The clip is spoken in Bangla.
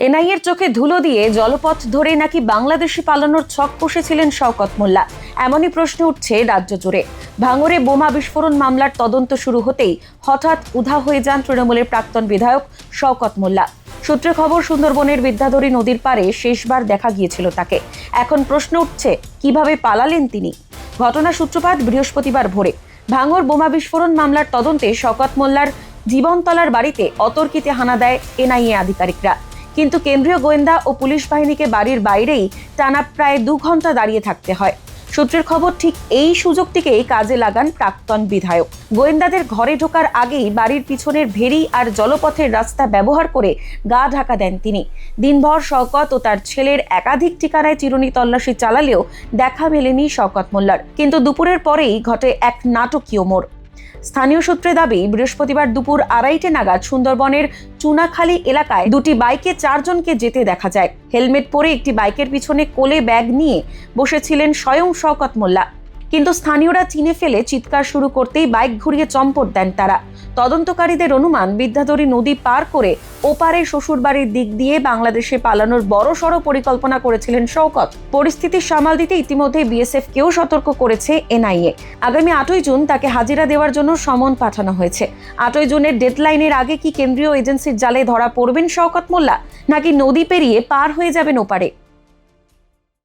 এনআইএর চোখে ধুলো দিয়ে জলপথ ধরে নাকি বাংলাদেশি পালানোর ছক কষেছিলেন শওকত মোল্লা, এমনই প্রশ্ন উঠছে রাজ্য জুড়ে। ভাঙড়ে বোমা বিস্ফোরণ মামলার তদন্ত শুরু হতেই হঠাৎ উধাও হয়ে যান তৃণমূলের প্রাক্তন বিধায়ক শওকত মোল্লা। সূত্রে খবর, সুন্দরবনের বিদ্যাধরী নদীর পাড়ে শেষবার দেখা গিয়েছিল তাকে। এখন প্রশ্ন উঠছে, কিভাবে পালালেন তিনি? ঘটনার সূত্রপাত বৃহস্পতিবার ভোরে। ভাঙড় বোমা বিস্ফোরণ মামলার তদন্তে শওকত মোল্লার জীবনতলার বাড়িতে অতর্কিতে হানা দেয় এনআইএ আধিকারিকরা। কিন্তু কেন্দ্রীয় গোয়েন্দা ও পুলিশ বাহিনীকে বাড়ির বাইরেই টানা প্রায় 2 ঘন্টা দাঁড়িয়ে থাকতে হয়। সূত্রের খবর, ঠিক এই সুযোগটিকেই কাজে লাগান প্রাক্তন বিধায়ক। গোয়েন্দাদের ঘরে ঢোকার আগেই বাড়ির পিছনের ভেড়ি আর জলপথের রাস্তা ব্যবহার করে গা ঢাকা দেন তিনি। দিনভর শওকত ও তার ছেলের একাধিক ঠিকানায় চিরুনি তল্লাশি চালালেও দেখা মেলেনি শওকত মোল্লার। কিন্তু দুপুরের পরেই ঘটে এক নাটকীয় মোড়। স্থানীয় সূত্রে দাবি, বৃহস্পতিবার দুপুর 2:30 নাগাদ সুন্দরবনের চুনাখালী এলাকায় 2টি বাইকে 4 জনকে যেতে দেখা যায়। হেলমেট পরে একটি বাইকের পিছনে কোলে ব্যাগ নিয়ে বসেছিলেন স্বয়ং শওকত মোল্লা। কিন্তু স্থানীয়রা চিনে ফেলে চিৎকার শুরু করতেই বাইক ঘুরিয়ে চম্পট দেন তারা। তদন্তকারীদের অনুমান, বিদ্যাধরী নদী পার করে ওপারে শ্বশুরবাড়ির দিক দিয়ে বাংলাদেশে পালানোর বড়সড় পরিকল্পনা করেছিলেন শওকত। পরিস্থিতি সামাল দিতে ইতিমধ্যে বিএসএফ কেও সতর্ক করেছে এনআইএ। আগামী 8ই জুন তাকে হাজিরা দেওয়ার জন্য সমন পাঠানো হয়েছে। 8ই জুনের ডেডলাইনের আগে কি কেন্দ্রীয় এজেন্সির জালে ধরা পড়বেন শওকত মোল্লা, নাকি নদী পেরিয়ে পার হয়ে যাবেন ওপারে?